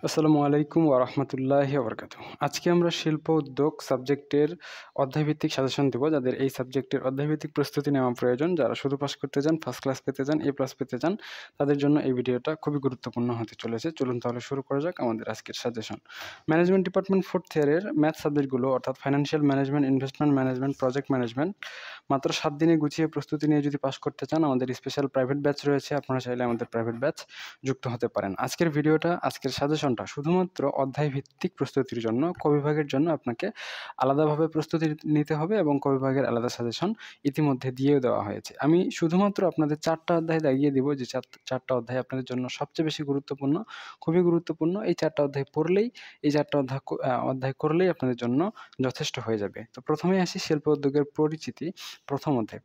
আসসালামু আলাইকুম ওয়া রাহমাতুল্লাহি ওয়া বারাকাতুহু। আজকে আমরা শিল্প উদ্যোগ সাবজেক্টের অধ্যায়ভিত্তিক সাজেশন দেব। যাদের এই সাবজেক্টের অধ্যায়ভিত্তিক প্রস্তুতি নেওয়া প্রয়োজন, যারা শুধু পাস করতে চান, ফার্স্ট ক্লাস পেতে চান, এ প্লাস পেতে চান, তাদের জন্য এই ভিডিওটা খুবই গুরুত্বপূর্ণ হতে চলেছে। চলুন তাহলে শুরু করা যাক আমাদের আজকের সাজেশন। ম্যানেজমেন্ট ডিপার্টমেন্ট 4th ইয়ারের ম্যাথ সাবজেক্টগুলো অর্থাৎ financial management, investment management, project management মাত্র 7 দিনে গুছিয়ে প্রস্তুতি নিয়ে যদি পাস করতে চান, আমাদের স্পেশাল প্রাইভেট ব্যাচ রয়েছে। আপনারা চাইলে আমাদের প্রাইভেট ব্যাচ যুক্ত হতে পারেন। আজকের সাজেশনটা শুধুমাত্র অধ্যায় ভিত্তিক প্রস্তুতির জন্য। ক বিভাগের জন্য আপনাকে আলাদাভাবে প্রস্তুতি নিতে হবে এবং ক বিভাগের আলাদা সাজেশন ইতিমধ্যে দিয়েও দেওয়া হয়েছে। আমি শুধুমাত্র আপনাদের 4টা অধ্যায় দাগিয়ে দিব যে 4টা অধ্যায় আপনাদের জন্য সবচেয়ে বেশি গুরুত্বপূর্ণ, খুবই গুরুত্বপূর্ণ। এই 4টা অধ্যায় পড়লেই, এই 4টা অধ্যায় করলেই আপনাদের জন্য যথেষ্ট হয়ে যাবে। তো প্রথমেই আসি শিল্প উদ্যোগের পরিচিতি।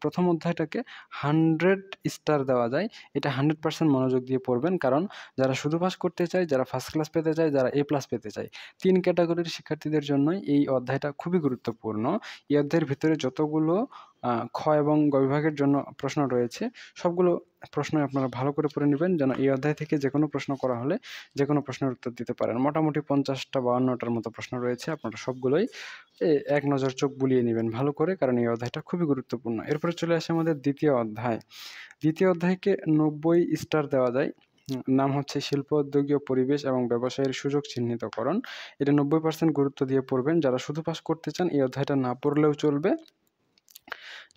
প্রথম অধ্যায়টাকে 100 স্টার দেওয়া যায়। এটা 100% মনোযোগ দিয়ে পড়বেন, কারণ যারা শুধু পাস করতে চায়, যারা ফার্স্ট ক্লাস পেতে চায়, যারা এ প্লাস পেতে চায়, 3 ক্যাটাগরির শিক্ষার্থীদের জন্যই এই অধ্যায়টা খুবই গুরুত্বপূর্ণ। এই অধ্যায়ের ভিতরে যতগুলো খ এবং গ বিভাগের জন্য প্রশ্ন রয়েছে, সবগুলো প্রশ্নই আপনারা ভালো করে পড়ে নেবেন, যেন এই অধ্যায় থেকে যেকোনো প্রশ্ন করা হলে যেকোনো প্রশ্নের উত্তর দিতে পারেন। মোটামুটি 50টা 52টার মতো প্রশ্ন রয়েছে। আপনারা সবগুলোই এক নজর চোখ বুলিয়ে নেবেন ভালো করে, কারণ এই অধ্যায়টা খুবই গুরুত্বপূর্ণ। এরপরে চলে আসে আমাদের দ্বিতীয় অধ্যায়। দ্বিতীয় অধ্যায়কে 90 স্টার দেওয়া যায়। নাম হচ্ছে শিল্প উদ্যোগীয় পরিবেশ এবং ব্যবসায়ের সুযোগ চিহ্নিতকরণ। এটা 90% গুরুত্ব দিয়ে পড়বেন। যারা শুধু পাস করতে চান, এই অধ্যায়টা না পড়লেও চলবে।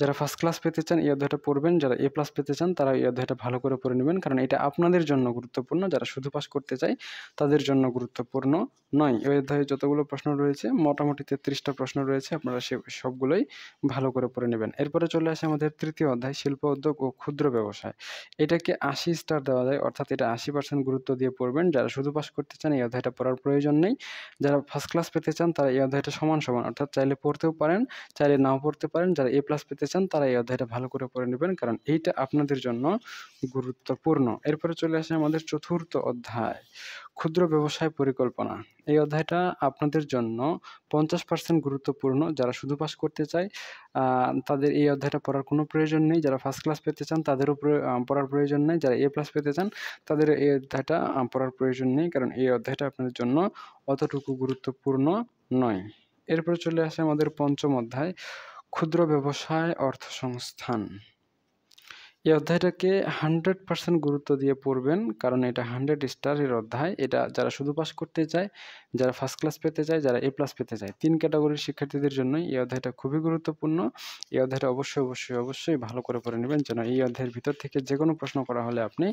যারা ফার্স্ট ক্লাস পেতে চান, এই অধ্যায়টা পড়বেন। যারা এ প্লাস পেতে চান, তারা এই অধ্যায়টা ভালো করে পড়ে নেবেন, কারণ এটা আপনাদের জন্য গুরুত্বপূর্ণ। যারা শুধু পাস করতে চায়, তাদের জন্য গুরুত্বপূর্ণ নয়। এই অধ্যায়ে যতগুলো প্রশ্ন রয়েছে, মোটামুটি 33টা প্রশ্ন রয়েছে। আপনারা সবগুলোই ভালো করে পড়ে নেবেন। এরপরে চলে আসে আমাদের তৃতীয় অধ্যায়, শিল্প উদ্যোগ ও ক্ষুদ্র ব্যবসায়। এটাকে 80 স্টার দেওয়া যায়, অর্থাৎ এটা 80% গুরুত্ব দিয়ে পড়বেন। যারা শুধু পাস করতে চান, এই অধ্যায়টা পড়ার প্রয়োজন নেই। যারা ফার্স্ট ক্লাস পেতে চান, তারা এই অধ্যায়টা সমান, অর্থাৎ চাইলে পড়তেও পারেন, চাইলে নাও পড়তে পারেন। যারা এ প্লাস পেতে চান, তারা এই অধ্যায়টা ভালো করে পড়ে নেবেন, কারণ এইটা আপনাদের জন্য গুরুত্বপূর্ণ। এরপরে চলে আসে আমাদের চতুর্থ অধ্যায়, ক্ষুদ্র ব্যবসায় পরিকল্পনা। এই অধ্যায়টা আপনাদের জন্য 50% গুরুত্বপূর্ণ। যারা শুধু পাস করতে চায়, তাদের এই অধ্যায়টা পড়ার কোনো প্রয়োজন নেই। যারা ফার্স্ট ক্লাস পেতে চান, তাদেরও পড়ার প্রয়োজন নেই। যারা এ প্লাস পেতে চান, তাদের এই অধ্যায়টা পড়ার প্রয়োজন নেই, কারণ এই অধ্যায়টা আপনাদের জন্য অতটুকু গুরুত্বপূর্ণ নয়। এরপরে চলে আসে আমাদের পঞ্চম অধ্যায়, ক্ষুদ্র ব্যবসায় অর্থসংস্থান। এই অধ্যায়টাকে 100% গুরুত্ব দিয়ে পড়বেন, কারণ এটা 100 স্টারের অধ্যায়। এটা যারা শুধু পাস করতে চায়, যারা ফার্স্ট ক্লাস পেতে চায়, যারা এ প্লাস পেতে চায়, 3 ক্যাটাগরির শিক্ষার্থীদের জন্যই এই অধ্যায়টা খুবই গুরুত্বপূর্ণ। এই অধ্যায়টা অবশ্যই ভালো করে পড়ে নেবেন, যেন এই অধ্যায়ের ভিতর থেকে যেকোনো প্রশ্ন করা হলে আপনি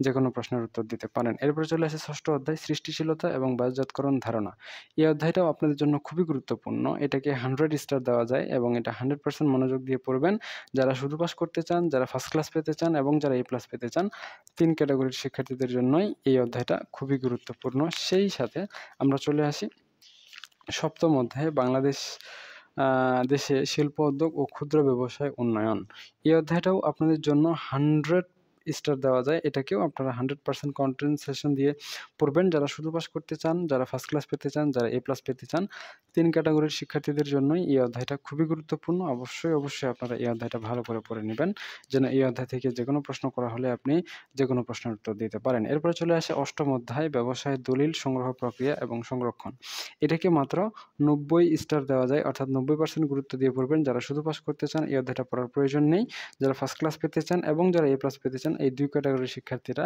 যেকোনো প্রশ্নের উত্তর দিতে পারেন। এরপরে চলে আসে ষষ্ঠ অধ্যায়, সৃষ্টিশীলতা এবং বাজারজাতকরণ ধারণা। এই অধ্যায়টাও আপনাদের জন্য খুবই গুরুত্বপূর্ণ। এটাকে 100 স্টার দেওয়া যায় এবং এটা 100% মনোযোগ দিয়ে পড়বেন। যারা শুধু পাস করতে চান, যারা ফার্স্ট ক্লাস পেতে চান এবং যারা এ প্লাস পেতে চান, 3 ক্যাটাগরির শিক্ষার্থীদের জন্যই এই অধ্যায়টা খুবই গুরুত্বপূর্ণ। সেই সাথে আমরা চলে আসি সপ্তম অধ্যায়ে, দেশে শিল্প উদ্যোগ ও ক্ষুদ্র ব্যবসায় উন্নয়ন। এই অধ্যায়টাও আপনাদের জন্য 100 স্টার দেওয়া যায়। এটাকেও আপনারা 100% কনসেন্ট্রেশন দিয়ে পড়বেন। যারা শুধু পাস করতে চান, যারা ফার্স্ট ক্লাস পেতে চান, যারা এ প্লাস পেতে চান, 3 ক্যাটাগরির শিক্ষার্থীদের জন্যই এই অধ্যায়টা খুবই গুরুত্বপূর্ণ। অবশ্যই আপনারা এই অধ্যায়টা ভালো করে পড়ে নেবেন, যেন এই অধ্যায় থেকে যেকোনো প্রশ্ন করা হলে আপনি যেকোনো প্রশ্নের উত্তর দিতে পারেন। এরপরে চলে আসে অষ্টম অধ্যায়, ব্যবসায়ের দলিল সংগ্রহ প্রক্রিয়া এবং সংরক্ষণ। এটাকে মাত্র 90 স্টার দেওয়া যায়, অর্থাৎ 90% গুরুত্ব দিয়ে পড়বেন। যারা শুধু পাস করতে চান, এই অধ্যায়টা পড়ার প্রয়োজন নেই। যারা ফার্স্ট ক্লাস পেতে চান এবং যারা এ প্লাস পেতে চান, এই 2 ক্যাটাগরির শিক্ষার্থীরা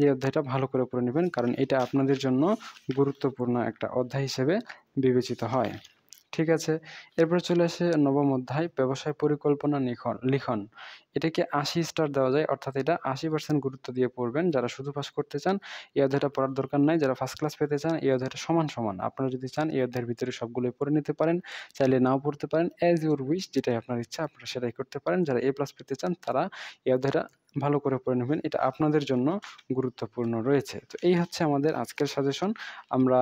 এই অধ্যায়টা ভালো করে পড়ে নেবেন, কারণ এটা আপনাদের জন্য গুরুত্বপূর্ণ একটা অধ্যায় হিসেবে বিবেচিত হয়। ঠিক আছে। এরপরে চলে আসে নবম অধ্যায়, ব্যবসায় পরিকল্পনা লিখন। এটাকে 80 স্টার দেওয়া যায়, অর্থাৎ এটা 80% গুরুত্ব দিয়ে পড়বেন। যারা শুধু পাস করতে চান, এই অধ্যায়টা পড়ার দরকার নাই। যারা ফার্স্ট ক্লাস পেতে চান, এই অধ্যায়টা সমান। আপনারা যদি চান, এই অধ্যায়ের ভিতরে সবগুলোই পড়ে নিতে পারেন, চাইলে নাও পড়তে পারেন। অ্যাজ ইউর উইশ, যেটাই আপনার ইচ্ছা আপনারা সেটাই করতে পারেন। যারা এ প্লাস পেতে চান, তারা এই অধ্যায়টা ভালো করে পড়ে নেবেন। এটা আপনাদের জন্য গুরুত্বপূর্ণ রয়েছে। তো এই হচ্ছে আমাদের আজকের সাজেশন। আমরা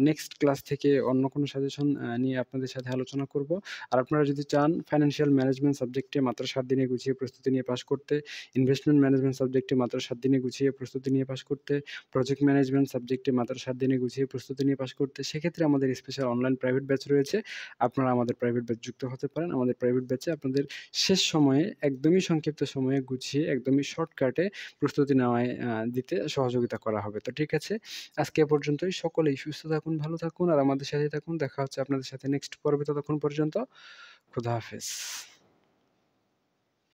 নেক্সট ক্লাস থেকে অন্য কোনো সাজেশন নিয়ে আপনাদের সাথে আলোচনা করব। আর আপনারা যদি চান ফাইন্যান্সিয়াল ম্যানেজমেন্ট সাবজেক্টে মাত্র 7 দিনে গুছিয়ে প্রস্তুতি নিয়ে পাস করতে, ইনভেস্টমেন্ট ম্যানেজমেন্ট সাবজেক্টে মাত্র 7 দিনে গুছিয়ে প্রস্তুতি নিয়ে পাস করতে, প্রজেক্ট ম্যানেজমেন্ট সাবজেক্টে মাত্র 7 দিনে গুছিয়ে প্রস্তুতি নিয়ে পাস করতে, সেক্ষেত্রে আমাদের স্পেশাল অনলাইন প্রাইভেট ব্যাচ রয়েছে। আপনারা আমাদের প্রাইভেট ব্যাচ যুক্ত হতে পারেন। আমাদের প্রাইভেট ব্যাচে আপনাদের শেষ সময়ে, একদমই সংক্ষিপ্ত সময়ে গুছিয়ে, একদমই একদমই শর্টকাটে প্রস্তুতি নেওয়ায় দিতে সহযোগিতা করা হবে। তো ঠিক আছে, আজকে এ পর্যন্তই। সকলেই সুস্থ থাকুন, ভালো থাকুন আর আমাদের সাথেই থাকুন। দেখা হচ্ছে আপনাদের সাথে নেক্সট পর্বে। ততক্ষণ পর্যন্ত খোদা হাফেজ।